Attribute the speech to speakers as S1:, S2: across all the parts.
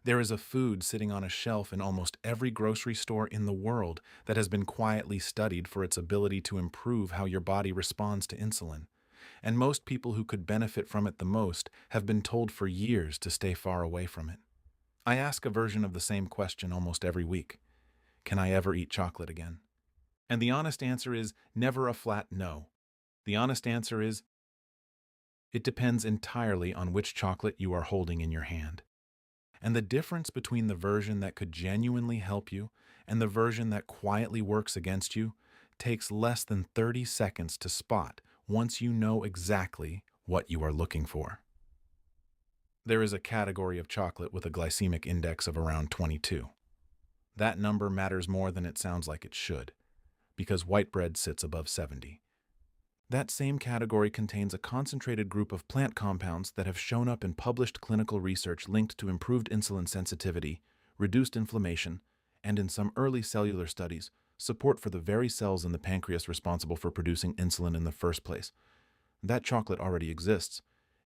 S1: There is a food sitting on a shelf in almost every grocery store in the world that has been quietly studied for its ability to improve how your body responds to insulin. And most people who could benefit from it the most have been told for years to stay far away from it. I ask a version of the same question almost every week. Can I ever eat chocolate again? And the honest answer is never a flat no. The honest answer is it depends entirely on which chocolate you are holding in your hand. And the difference between the version that could genuinely help you and the version that quietly works against you takes less than 30 seconds to spot once you know exactly what you are looking for. There is a category of chocolate with a glycemic index of around 22. That number matters more than it sounds like it should, because white bread sits above 70. That same category contains a concentrated group of plant compounds that have shown up in published clinical research linked to improved insulin sensitivity, reduced inflammation, and in some early cellular studies, support for the very cells in the pancreas responsible for producing insulin in the first place. That chocolate already exists.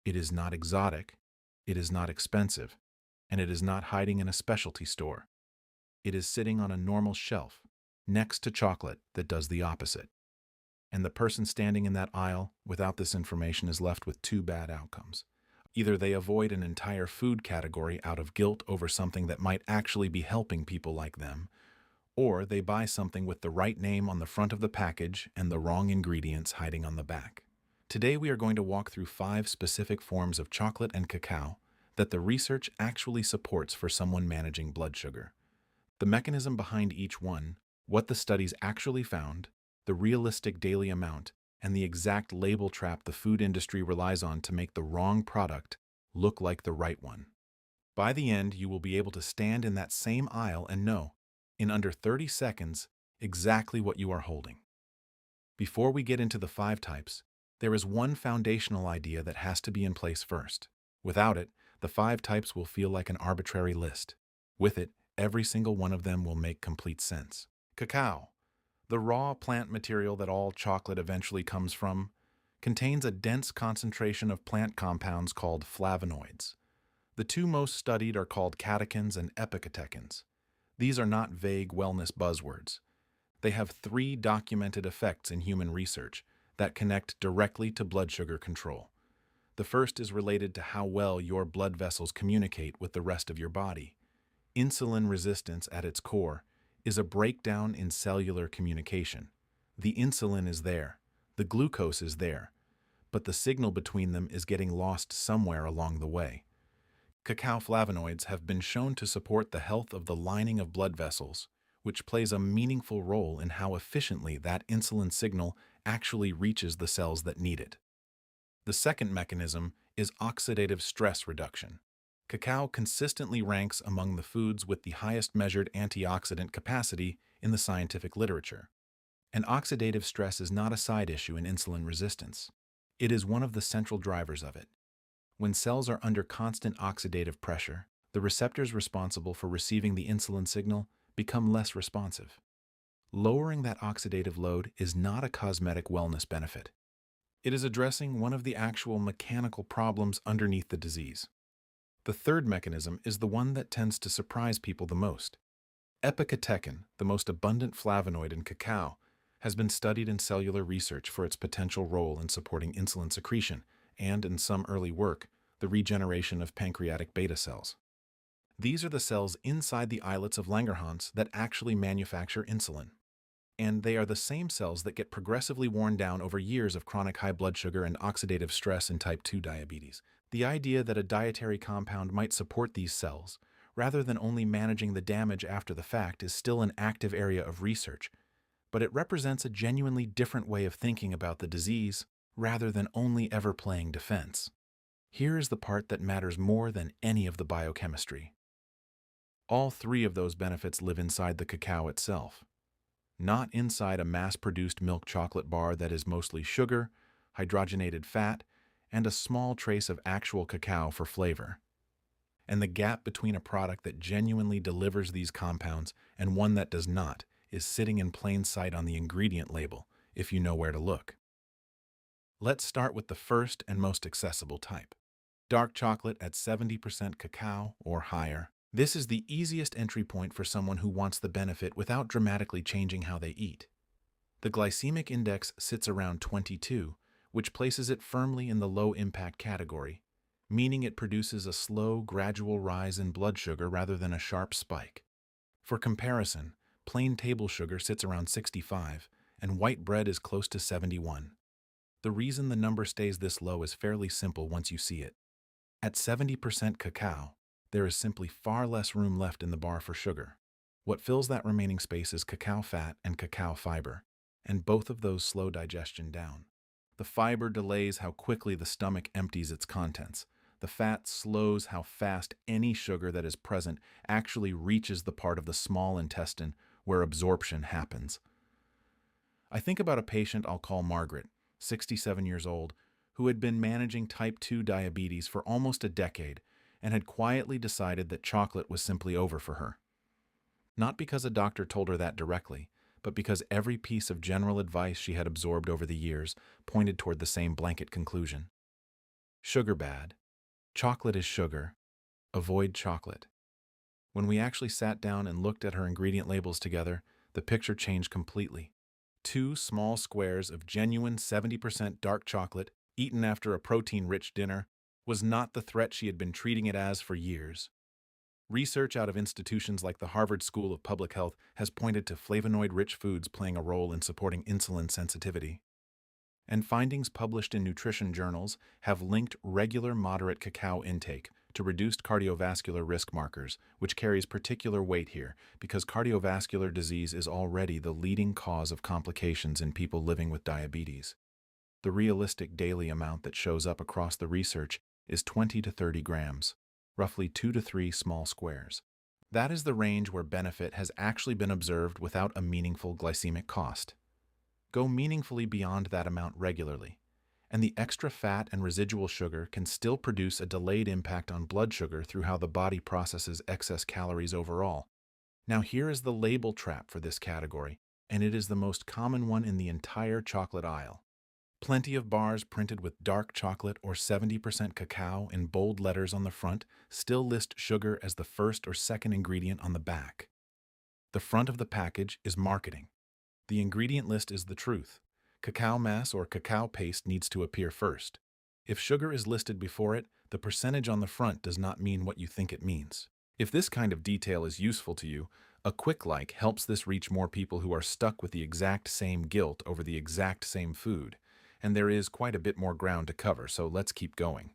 S1: It is not exotic, it is not expensive, and it is not hiding in a specialty store. It is sitting on a normal shelf, next to chocolate that does the opposite. And the person standing in that aisle without this information is left with two bad outcomes. Either they avoid an entire food category out of guilt over something that might actually be helping people like them, or they buy something with the right name on the front of the package and the wrong ingredients hiding on the back. Today we are going to walk through 5 specific forms of chocolate and cacao that the research actually supports for someone managing blood sugar. The mechanism behind each one, what the studies actually found, the realistic daily amount, and the exact label trap the food industry relies on to make the wrong product look like the right one. By the end, you will be able to stand in that same aisle and know, in under 30 seconds, exactly what you are holding. Before we get into the 5 types, there is one foundational idea that has to be in place first. Without it, the 5 types will feel like an arbitrary list. With it, every single one of them will make complete sense. Cacao, the raw plant material that all chocolate eventually comes from, contains a dense concentration of plant compounds called flavonoids. The 2 most studied are called catechins and epicatechins. These are not vague wellness buzzwords. They have 3 documented effects in human research that connect directly to blood sugar control. The first is related to how well your blood vessels communicate with the rest of your body. Insulin resistance at its core is a breakdown in cellular communication. The insulin is there, the glucose is there, but the signal between them is getting lost somewhere along the way. Cacao flavonoids have been shown to support the health of the lining of blood vessels, which plays a meaningful role in how efficiently that insulin signal actually reaches the cells that need it. The second mechanism is oxidative stress reduction. Cacao consistently ranks among the foods with the highest measured antioxidant capacity in the scientific literature. And oxidative stress is not a side issue in insulin resistance. It is one of the central drivers of it. When cells are under constant oxidative pressure, the receptors responsible for receiving the insulin signal become less responsive. Lowering that oxidative load is not a cosmetic wellness benefit. It is addressing one of the actual mechanical problems underneath the disease. The third mechanism is the one that tends to surprise people the most. Epicatechin, the most abundant flavonoid in cacao, has been studied in cellular research for its potential role in supporting insulin secretion and, in some early work, the regeneration of pancreatic beta cells. These are the cells inside the islets of Langerhans that actually manufacture insulin. And they are the same cells that get progressively worn down over years of chronic high blood sugar and oxidative stress in type 2 diabetes. The idea that a dietary compound might support these cells, rather than only managing the damage after the fact, is still an active area of research, but it represents a genuinely different way of thinking about the disease, rather than only ever playing defense. Here is the part that matters more than any of the biochemistry. All 3 of those benefits live inside the cacao itself, not inside a mass-produced milk chocolate bar that is mostly sugar, hydrogenated fat, and a small trace of actual cacao for flavor. And the gap between a product that genuinely delivers these compounds and one that does not is sitting in plain sight on the ingredient label, if you know where to look. Let's start with the first and most accessible type. Dark chocolate at 70% cacao or higher, This is the easiest entry point for someone who wants the benefit without dramatically changing how they eat. The glycemic index sits around 22, which places it firmly in the low-impact category, meaning it produces a slow, gradual rise in blood sugar rather than a sharp spike. For comparison, plain table sugar sits around 65, and white bread is close to 71. The reason the number stays this low is fairly simple once you see it. At 70% cacao, there is simply far less room left in the bar for sugar. What fills that remaining space is cacao fat and cacao fiber, and both of those slow digestion down. The fiber delays how quickly the stomach empties its contents. The fat slows how fast any sugar that is present actually reaches the part of the small intestine where absorption happens. I think about a patient I'll call Margaret, 67 years old, who had been managing type 2 diabetes for almost a decade and had quietly decided that chocolate was simply over for her. Not because a doctor told her that directly, but because every piece of general advice she had absorbed over the years pointed toward the same blanket conclusion. Sugar bad. Chocolate is sugar. Avoid chocolate. When we actually sat down and looked at her ingredient labels together, the picture changed completely. 2 small squares of genuine 70% dark chocolate, eaten after a protein-rich dinner, was not the threat she had been treating it as for years. Research out of institutions like the Harvard School of Public Health has pointed to flavonoid-rich foods playing a role in supporting insulin sensitivity. And findings published in nutrition journals have linked regular moderate cacao intake to reduced cardiovascular risk markers, which carries particular weight here because cardiovascular disease is already the leading cause of complications in people living with diabetes. The realistic daily amount that shows up across the research is 20 to 30 grams, roughly 2 to 3 small squares. That is the range where benefit has actually been observed without a meaningful glycemic cost. Go meaningfully beyond that amount regularly, and the extra fat and residual sugar can still produce a delayed impact on blood sugar through how the body processes excess calories overall. Now here is the label trap for this category, and it is the most common one in the entire chocolate aisle. Plenty of bars printed with dark chocolate or 70% cacao in bold letters on the front still list sugar as the first or second ingredient on the back. The front of the package is marketing. The ingredient list is the truth. Cacao mass or cacao paste needs to appear first. If sugar is listed before it, the percentage on the front does not mean what you think it means. If this kind of detail is useful to you, a quick like helps this reach more people who are stuck with the exact same guilt over the exact same food. And there is quite a bit more ground to cover, so let's keep going.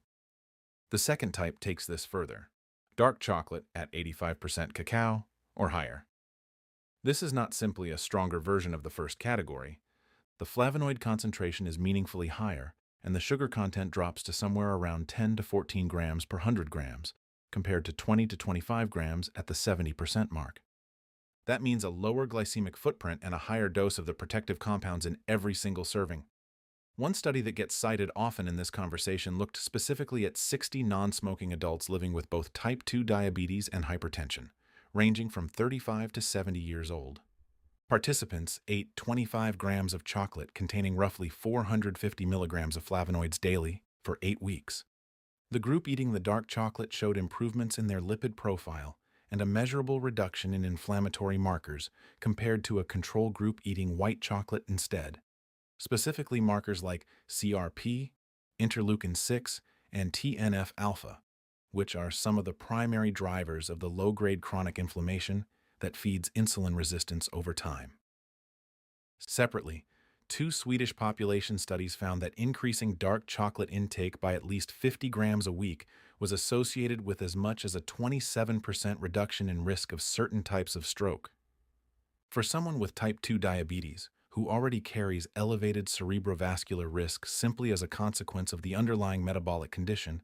S1: The second type takes this further. Dark chocolate at 85% cacao or higher. This is not simply a stronger version of the first category. The flavonoid concentration is meaningfully higher, and the sugar content drops to somewhere around 10 to 14 grams per 100 grams, compared to 20 to 25 grams at the 70% mark. That means a lower glycemic footprint and a higher dose of the protective compounds in every single serving. One study that gets cited often in this conversation looked specifically at 60 non-smoking adults living with both type 2 diabetes and hypertension, ranging from 35 to 70 years old. Participants ate 25 grams of chocolate containing roughly 450 milligrams of flavonoids daily for 8 weeks. The group eating the dark chocolate showed improvements in their lipid profile and a measurable reduction in inflammatory markers compared to a control group eating white chocolate instead. Specifically markers like CRP, interleukin-6, and TNF-alpha, which are some of the primary drivers of the low-grade chronic inflammation that feeds insulin resistance over time. Separately, 2 Swedish population studies found that increasing dark chocolate intake by at least 50 grams a week was associated with as much as a 27% reduction in risk of certain types of stroke. For someone with type 2 diabetes, who already carries elevated cerebrovascular risk simply as a consequence of the underlying metabolic condition,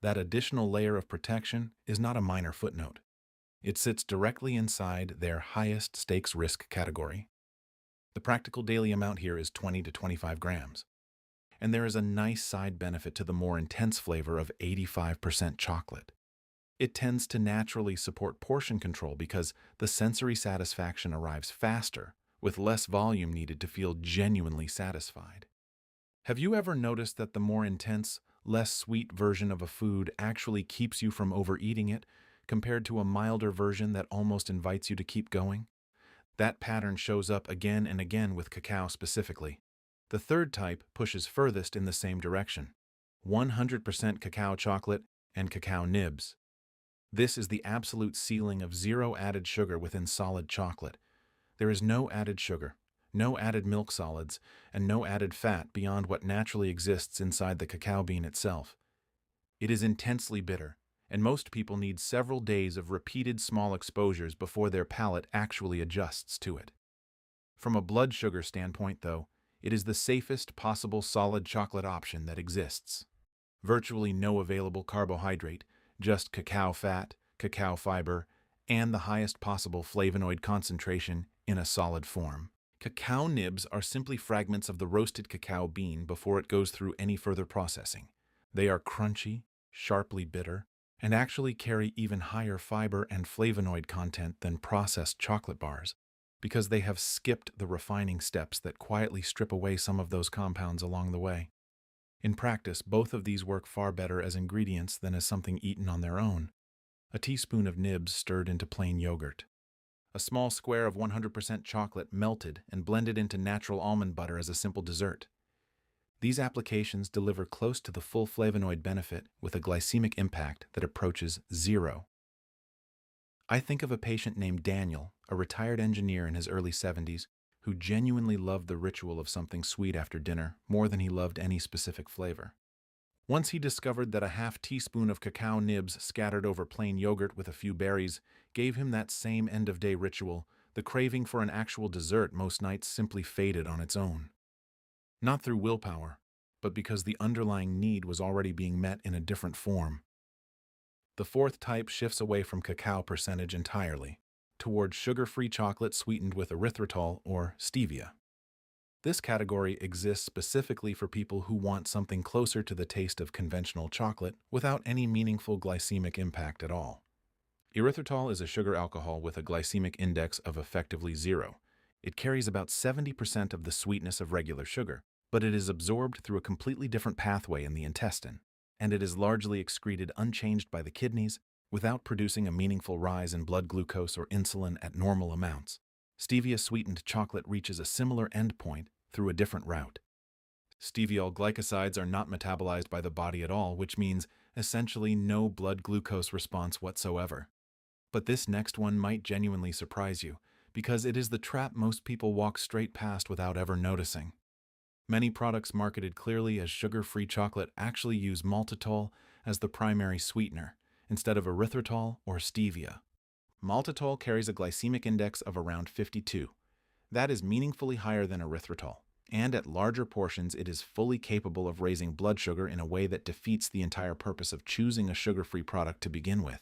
S1: that additional layer of protection is not a minor footnote. It sits directly inside their highest stakes risk category. The practical daily amount here is 20 to 25 grams. And there is a nice side benefit to the more intense flavor of 85% chocolate. It tends to naturally support portion control because the sensory satisfaction arrives faster, with less volume needed to feel genuinely satisfied. Have you ever noticed that the more intense, less sweet version of a food actually keeps you from overeating it compared to a milder version that almost invites you to keep going? That pattern shows up again and again with cacao specifically. The third type pushes furthest in the same direction: 100% cacao chocolate and cacao nibs. This is the absolute ceiling of zero added sugar within solid chocolate. There is no added sugar, no added milk solids, and no added fat beyond what naturally exists inside the cacao bean itself. It is intensely bitter, and most people need several days of repeated small exposures before their palate actually adjusts to it. From a blood sugar standpoint, though, it is the safest possible solid chocolate option that exists. Virtually no available carbohydrate, just cacao fat, cacao fiber, and the highest possible flavonoid concentration in a solid form. Cacao nibs are simply fragments of the roasted cacao bean before it goes through any further processing. They are crunchy, sharply bitter, and actually carry even higher fiber and flavonoid content than processed chocolate bars, because they have skipped the refining steps that quietly strip away some of those compounds along the way. In practice, both of these work far better as ingredients than as something eaten on their own. A teaspoon of nibs stirred into plain yogurt. A small square of 100% chocolate melted and blended into natural almond butter as a simple dessert. These applications deliver close to the full flavonoid benefit with a glycemic impact that approaches zero. I think of a patient named Daniel, a retired engineer in his early 70s, who genuinely loved the ritual of something sweet after dinner more than he loved any specific flavor. Once he discovered that a half teaspoon of cacao nibs scattered over plain yogurt with a few berries gave him that same end-of-day ritual, the craving for an actual dessert most nights simply faded on its own. Not through willpower, but because the underlying need was already being met in a different form. The fourth type shifts away from cacao percentage entirely, towards sugar-free chocolate sweetened with erythritol or stevia. This category exists specifically for people who want something closer to the taste of conventional chocolate without any meaningful glycemic impact at all. Erythritol is a sugar alcohol with a glycemic index of effectively zero. It carries about 70% of the sweetness of regular sugar, but it is absorbed through a completely different pathway in the intestine, and it is largely excreted unchanged by the kidneys without producing a meaningful rise in blood glucose or insulin at normal amounts. Stevia-sweetened chocolate reaches a similar endpoint through a different route. Steviol glycosides are not metabolized by the body at all, which means essentially no blood glucose response whatsoever. But this next one might genuinely surprise you, because it is the trap most people walk straight past without ever noticing. Many products marketed clearly as sugar-free chocolate actually use maltitol as the primary sweetener, instead of erythritol or stevia. Maltitol carries a glycemic index of around 52. That is meaningfully higher than erythritol, and at larger portions it is fully capable of raising blood sugar in a way that defeats the entire purpose of choosing a sugar-free product to begin with.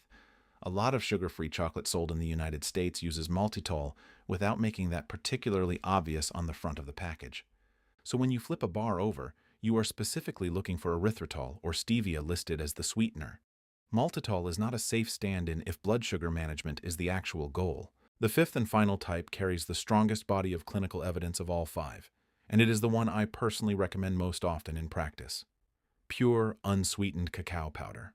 S1: A lot of sugar-free chocolate sold in the United States uses maltitol without making that particularly obvious on the front of the package. So when you flip a bar over, you are specifically looking for erythritol or stevia listed as the sweetener. Maltitol is not a safe stand-in if blood sugar management is the actual goal. The fifth and final type carries the strongest body of clinical evidence of all five, and it is the one I personally recommend most often in practice: pure, unsweetened cacao powder.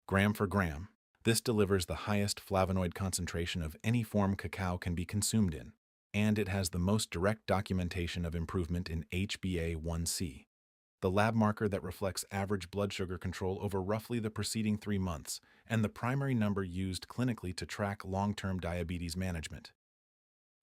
S1: Gram for gram, this delivers the highest flavonoid concentration of any form cacao can be consumed in, and it has the most direct documentation of improvement in HbA1c, the lab marker that reflects average blood sugar control over roughly the preceding 3 months, and the primary number used clinically to track long-term diabetes management.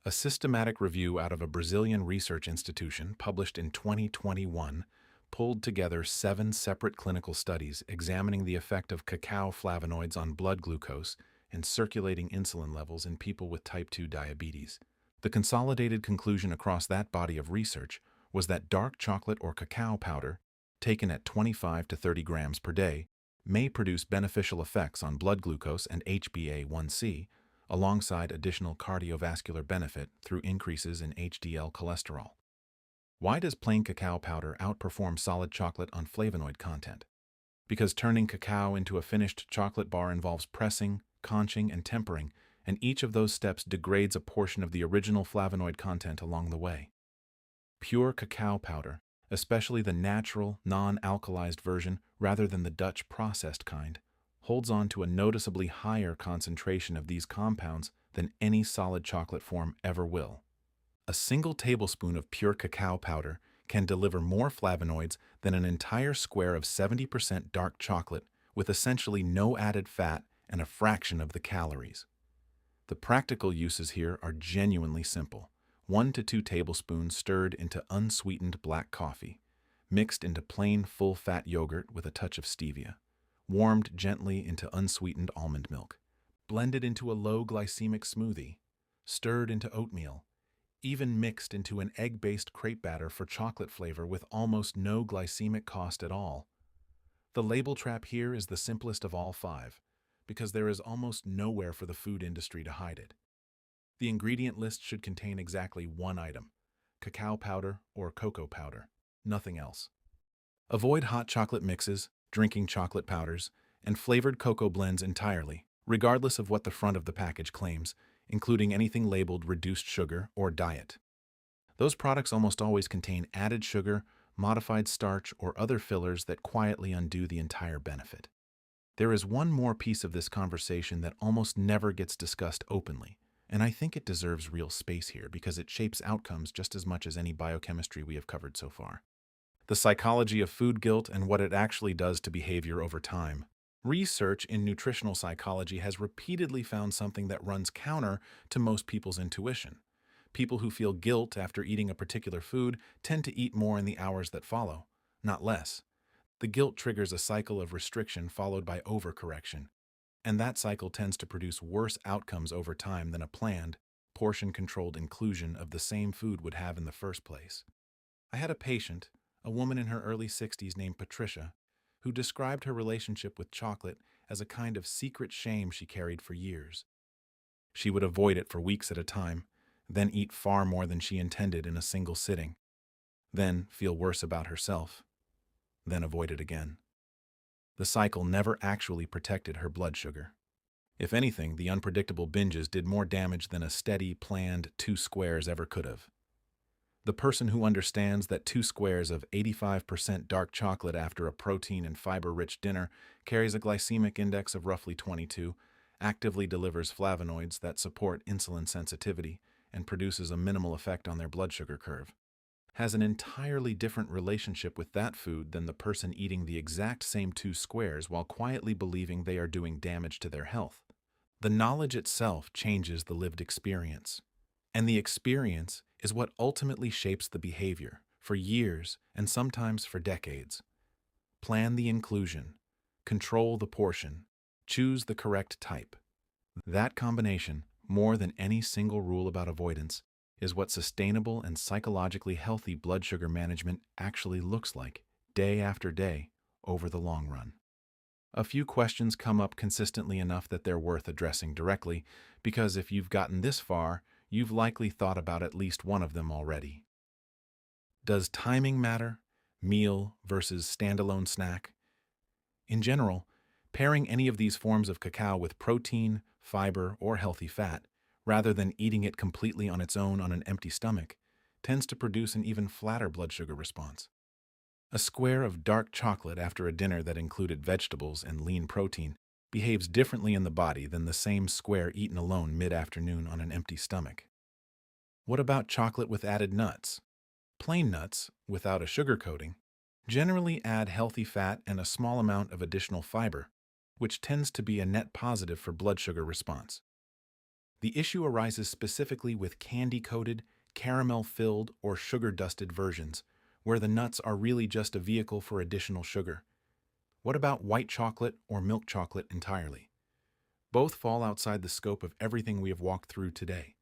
S1: A systematic review out of a Brazilian research institution published in 2021 pulled together 7 separate clinical studies examining the effect of cacao flavonoids on blood glucose and circulating insulin levels in people with type 2 diabetes. The consolidated conclusion across that body of research was that dark chocolate or cacao powder, taken at 25 to 30 grams per day, may produce beneficial effects on blood glucose and HbA1c, alongside additional cardiovascular benefit through increases in HDL cholesterol. Why does plain cacao powder outperform solid chocolate on flavonoid content? Because turning cacao into a finished chocolate bar involves pressing, conching, and tempering, and each of those steps degrades a portion of the original flavonoid content along the way. Pure cacao powder, especially the natural, non-alkalized version rather than the Dutch processed kind, holds on to a noticeably higher concentration of these compounds than any solid chocolate form ever will. A single tablespoon of pure cacao powder can deliver more flavonoids than an entire square of 70% dark chocolate with essentially no added fat and a fraction of the calories. The practical uses here are genuinely simple. 1 to 2 tablespoons stirred into unsweetened black coffee, mixed into plain full-fat yogurt with a touch of stevia, warmed gently into unsweetened almond milk, blended into a low glycemic smoothie, stirred into oatmeal, even mixed into an egg-based crepe batter for chocolate flavor with almost no glycemic cost at all. The label trap here is the simplest of all 5, because there is almost nowhere for the food industry to hide it. The ingredient list should contain exactly one item: cacao powder or cocoa powder, nothing else. Avoid hot chocolate mixes, drinking chocolate powders, and flavored cocoa blends entirely, regardless of what the front of the package claims, including anything labeled reduced sugar or diet. Those products almost always contain added sugar, modified starch, or other fillers that quietly undo the entire benefit. There is one more piece of this conversation that almost never gets discussed openly, and I think it deserves real space here because it shapes outcomes just as much as any biochemistry we have covered so far. The psychology of food guilt and what it actually does to behavior over time. Research in nutritional psychology has repeatedly found something that runs counter to most people's intuition. People who feel guilt after eating a particular food tend to eat more in the hours that follow, not less. The guilt triggers a cycle of restriction followed by overcorrection, and that cycle tends to produce worse outcomes over time than a planned, portion-controlled inclusion of the same food would have in the first place. I had a patient, a woman in her early 60s named Patricia, who described her relationship with chocolate as a kind of secret shame she carried for years. She would avoid it for weeks at a time, then eat far more than she intended in a single sitting, then feel worse about herself, then avoid it again. The cycle never actually protected her blood sugar. If anything, the unpredictable binges did more damage than a steady, planned 2 squares ever could have. The person who understands that 2 squares of 85% dark chocolate after a protein and fiber-rich dinner carries a glycemic index of roughly 22, actively delivers flavonoids that support insulin sensitivity, and produces a minimal effect on their blood sugar curve, has an entirely different relationship with that food than the person eating the exact same 2 squares while quietly believing they are doing damage to their health. The knowledge itself changes the lived experience, and the experience is what ultimately shapes the behavior for years and sometimes for decades. Plan the inclusion, control the portion, choose the correct type. That combination, more than any single rule about avoidance, is what sustainable and psychologically healthy blood sugar management actually looks like, day after day, over the long run. A few questions come up consistently enough that they're worth addressing directly, because if you've gotten this far, you've likely thought about at least one of them already. Does timing matter? Meal versus standalone snack? In general, pairing any of these forms of cacao with protein, fiber, or healthy fat, rather than eating it completely on its own on an empty stomach, tends to produce an even flatter blood sugar response. A square of dark chocolate after a dinner that included vegetables and lean protein behaves differently in the body than the same square eaten alone mid-afternoon on an empty stomach. What about chocolate with added nuts? Plain nuts, without a sugar coating, generally add healthy fat and a small amount of additional fiber, which tends to be a net positive for blood sugar response. The issue arises specifically with candy-coated, caramel-filled, or sugar-dusted versions, where the nuts are really just a vehicle for additional sugar. What about white chocolate or milk chocolate entirely? Both fall outside the scope of everything we have walked through today.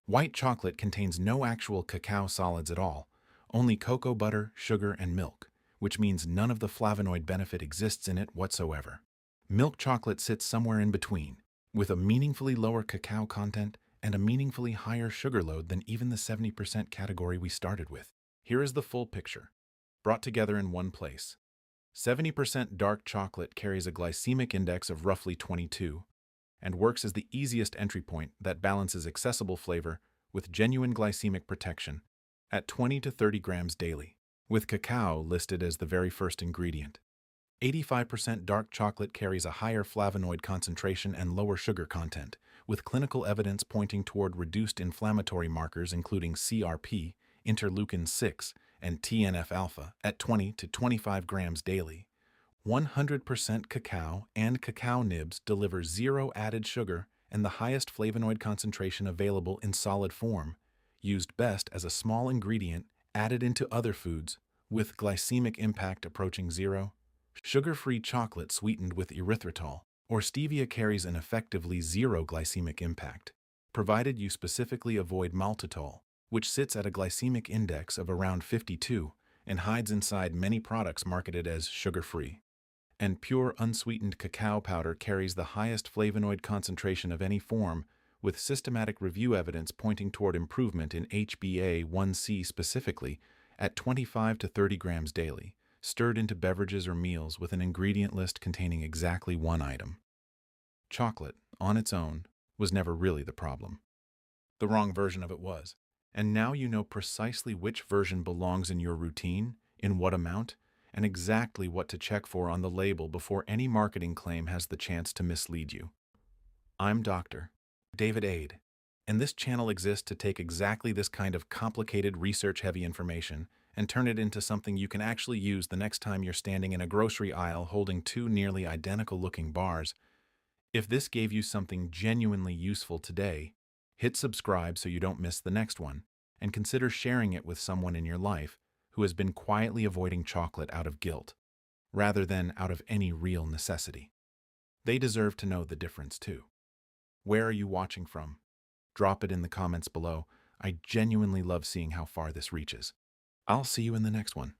S1: White chocolate contains no actual cacao solids at all, only cocoa butter, sugar, and milk, which means none of the flavonoid benefit exists in it whatsoever. Milk chocolate sits somewhere in between, with a meaningfully lower cacao content and a meaningfully higher sugar load than even the 70% category we started with. Here is the full picture, brought together in one place. 70% dark chocolate carries a glycemic index of roughly 22 and works as the easiest entry point that balances accessible flavor with genuine glycemic protection at 20 to 30 grams daily, with cacao listed as the very first ingredient. 85% dark chocolate carries a higher flavonoid concentration and lower sugar content, with clinical evidence pointing toward reduced inflammatory markers including CRP, interleukin 6, and TNF-alpha at 20 to 25 grams daily. 100% cacao and cacao nibs deliver zero added sugar and the highest flavonoid concentration available in solid form, used best as a small ingredient added into other foods, with glycemic impact approaching zero. Sugar-free chocolate sweetened with erythritol or stevia carries an effectively zero glycemic impact, provided you specifically avoid maltitol, which sits at a glycemic index of around 52 and hides inside many products marketed as sugar-free. And pure unsweetened cacao powder carries the highest flavonoid concentration of any form, with systematic review evidence pointing toward improvement in HbA1c specifically at 25 to 30 grams daily, stirred into beverages or meals with an ingredient list containing exactly one item. Chocolate, on its own, was never really the problem. The wrong version of it was. And now you know precisely which version belongs in your routine, in what amount, and exactly what to check for on the label before any marketing claim has the chance to mislead you. I'm Dr. David Aid, and this channel exists to take exactly this kind of complicated research-heavy information and turn it into something you can actually use the next time you're standing in a grocery aisle holding two nearly identical-looking bars. If this gave you something genuinely useful today, hit subscribe so you don't miss the next one, and consider sharing it with someone in your life who has been quietly avoiding chocolate out of guilt, rather than out of any real necessity. They deserve to know the difference too. Where are you watching from? Drop it in the comments below. I genuinely love seeing how far this reaches. I'll see you in the next one.